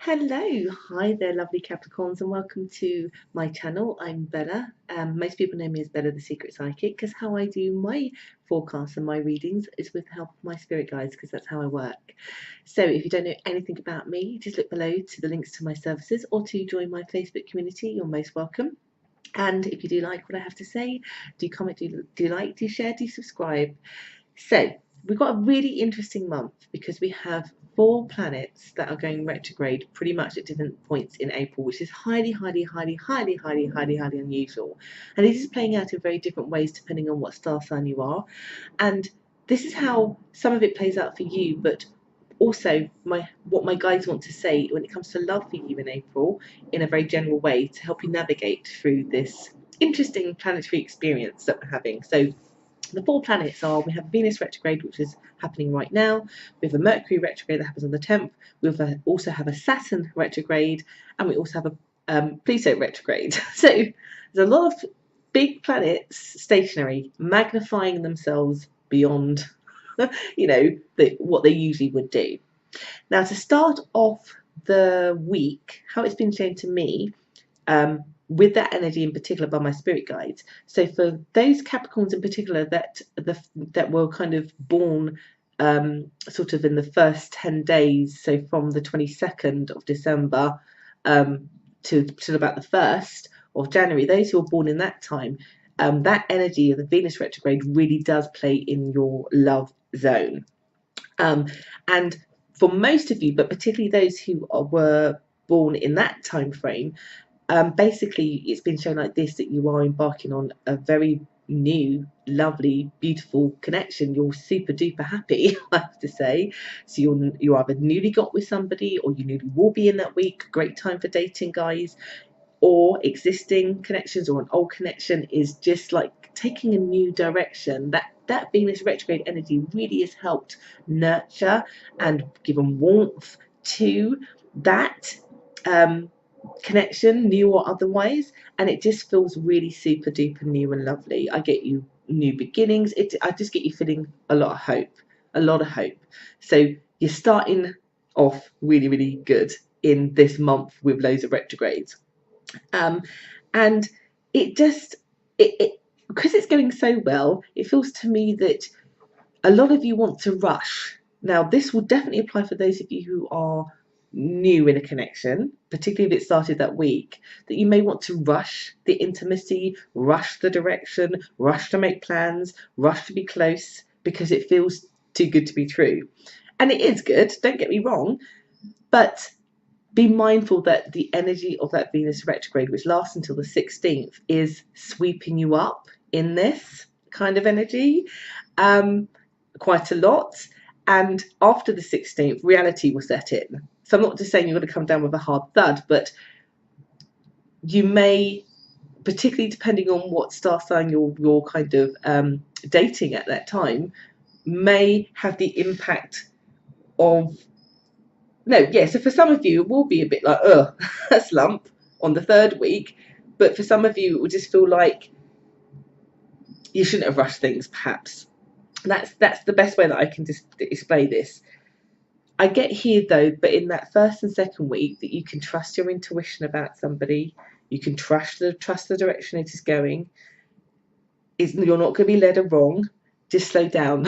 Hello, hi there, lovely Capricorns, and welcome to my channel. I'm Bella. Most people know me as Bella the Secret Psychic because how I do my forecasts and my readings is with the help of my spirit guides because that's how I work. So if you don't know anything about me, just look below to the links to my services or to join my Facebook community. You're most welcome. And if you do like what I have to say, do comment, do like, do share, do subscribe. So we've got a really interesting month because we have 4 planets that are going retrograde pretty much at different points in April, which is highly unusual. And this is playing out in very different ways depending on what star sign you are. And this is how some of it plays out for you, but also what my guides want to say when it comes to love for you in April in a very general way to help you navigate through this interesting planetary experience that we're having. So the 4 planets are, we have Venus retrograde, which is happening right now. We have a Mercury retrograde that happens on the 10th. We also have a Saturn retrograde, and we also have a Pluto retrograde. So there's a lot of big planets stationary, magnifying themselves beyond, what they usually would do. Now, to start off the week, how it's been shown to me, with that energy in particular by my spirit guides. So for those Capricorns in particular that were kind of born sort of in the first 10 days, so from the 22nd of December to about the 1st of January, those who were born in that time, that energy of the Venus retrograde really does play in your love zone. And for most of you, but particularly those who were born in that time frame, basically it's been shown like this, that you are embarking on a very new, lovely, beautiful connection. You're super duper happy, I have to say. So you're either newly got with somebody, or you newly will be in that week. Great time for dating, guys. Or existing connections, or an old connection is just like taking a new direction. That Venus retrograde energy really has helped nurture and given warmth to that connection, new or otherwise, and it just feels really super duper new and lovely. I get you new beginnings. I just get you feeling a lot of hope. So you're starting off really good in this month with loads of retrogrades, and it just it because it's going so well, it feels to me that a lot of you want to rush. Now, this will definitely apply for those of you who are new in a connection, particularly if it started that week, that you may want to rush the intimacy, rush the direction, rush to make plans, rush to be close, because it feels too good to be true. And it is good, don't get me wrong, but be mindful that the energy of that Venus retrograde, which lasts until the 16th, is sweeping you up in this kind of energy quite a lot. And after the 16th, reality will set in. So I'm not just saying you're going to come down with a hard thud, but you may, particularly depending on what star sign you're kind of dating at that time, may have the impact of, so for some of you it will be a bit like a slump on the 3rd week, but for some of you it will just feel like you shouldn't have rushed things, perhaps. That's the best way that I can just display this. I get here though, but in that 1st and 2nd week, that you can trust your intuition about somebody. You can trust the direction it is going. You're not going to be led wrong. Just slow down.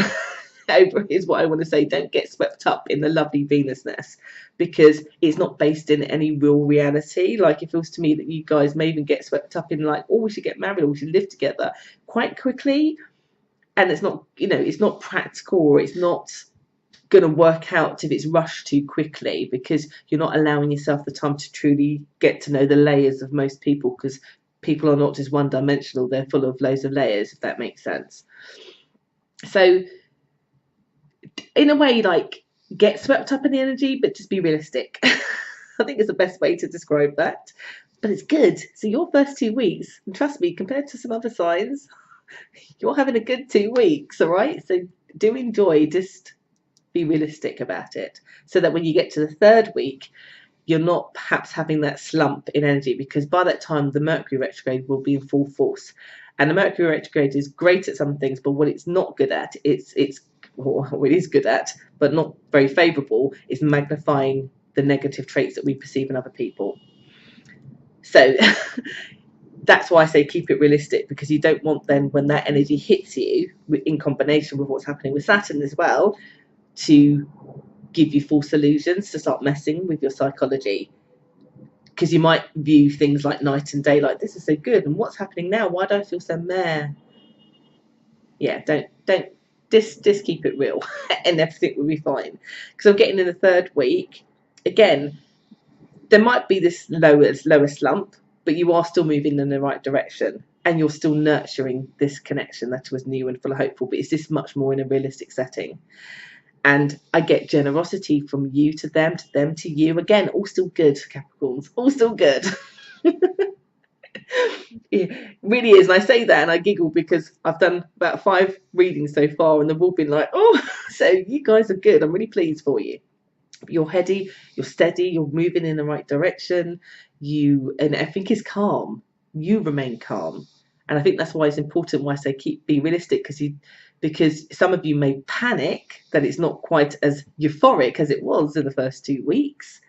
Is what I want to say. Don't get swept up in the lovely Venusness, because it's not based in any real reality. Like, it feels to me that you guys may even get swept up in like, oh, we should get married, or we should live together quite quickly, and it's not, it's not practical, or it's not going to work out if it's rushed too quickly, because you're not allowing yourself the time to truly get to know the layers of most people, because people are not just one-dimensional, they're full of loads of layers, if that makes sense. So in a way, like, get swept up in the energy, but just be realistic. I think it's the best way to describe that. But it's good. So your first 2 weeks, and trust me, compared to some other signs, you're having a good 2 weeks, all right? So do enjoy, just be realistic about it, so that when you get to the 3rd week, you're not perhaps having that slump in energy, because by that time the Mercury retrograde will be in full force. And the Mercury retrograde is great at some things, but what it's not good at, it is good at, but not very favourable, is magnifying the negative traits that we perceive in other people. So that's why I say keep it realistic, because you don't want then when that energy hits you, in combination with what's happening with Saturn as well, to give you false illusions, to start messing with your psychology. Because you might view things like night and day, like this is so good, and what's happening now? Why do I feel so meh? Yeah, don't just keep it real, and everything will be fine. Because I'm getting in the third week again. There might be this lower slump, but you are still moving in the right direction, and you're still nurturing this connection that was new and full of hopeful. But it's just much more in a realistic setting. And I get generosity from you to them to you. Again, all still good, Capricorns, all still good. It really is. And I say that and I giggle because I've done about 5 readings so far and they've all been like, oh, so you guys are good. I'm really pleased for you. You're heady, you're steady, you're moving in the right direction. And everything is calm. You remain calm. And I think that's why it's important why I say be realistic, because some of you may panic that it's not quite as euphoric as it was in the first 2 weeks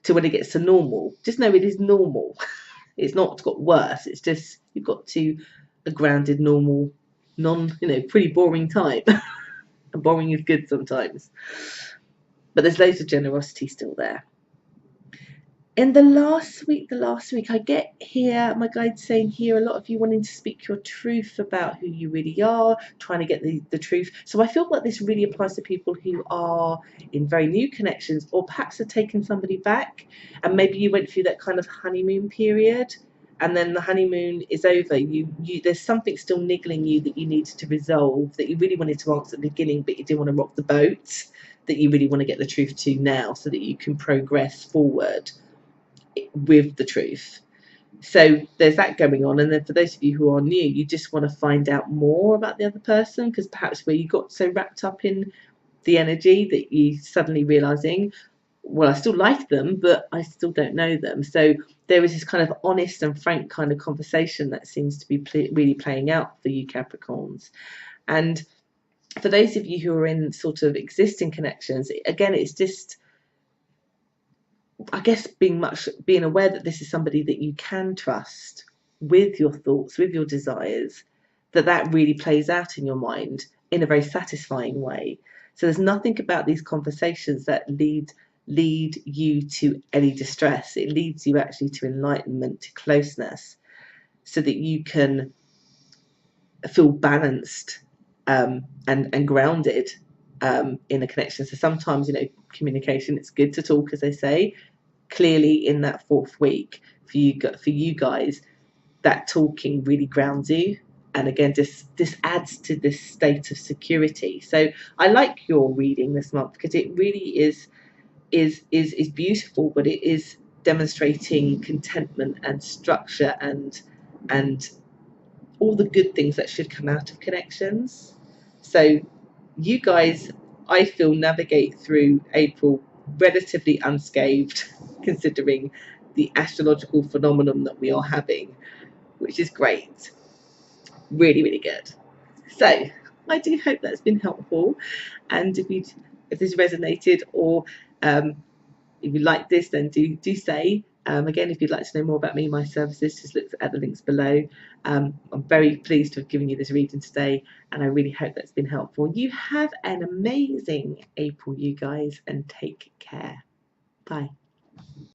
to when it gets to normal. Just know it is normal. It's not got worse. It's just you've got to a grounded, normal, pretty boring time. And boring is good sometimes. But there's loads of generosity still there. In the last week, I get here, my guide's saying here, a lot of you wanting to speak your truth about who you really are, trying to get the truth. So I feel like this really applies to people who are in very new connections, or perhaps have taken somebody back, and maybe you went through that kind of honeymoon period, and then the honeymoon is over. There's something still niggling you that you needed to resolve, that you really wanted to answer at the beginning, but you didn't want to rock the boat, that you really want to get the truth to now so that you can progress forward with the truth. So there's that going on. And then for those of you who are new, you just want to find out more about the other person, because perhaps where you got so wrapped up in the energy that you suddenly realizing, well, I still like them, but I still don't know them. So there is this kind of honest and frank kind of conversation that seems to be really playing out for you Capricorns. And for those of you who are in sort of existing connections, again, it's just, I guess, being aware that this is somebody that you can trust with your thoughts, with your desires, that really plays out in your mind in a very satisfying way. So there's nothing about these conversations that lead you to any distress. It leads you actually to enlightenment, to closeness, so that you can feel balanced and grounded in a connection. So sometimes, communication, it's good to talk, as they say. Clearly in that 4th week for you guys, that talking really grounds you, and again this adds to this state of security. So I like your reading this month because it really is beautiful, but it is demonstrating contentment and structure and all the good things that should come out of connections. So you guys, I feel, navigate through April relatively unscathed, considering the astrological phenomenon that we are having, which is great. Really, really good. So I do hope that's been helpful. And if this resonated, or if you like this, then do say. Again, if you'd like to know more about me, my services, just look at the links below. I'm very pleased to have given you this reading today, and I really hope that's been helpful. You have an amazing April, you guys, and take care. Bye.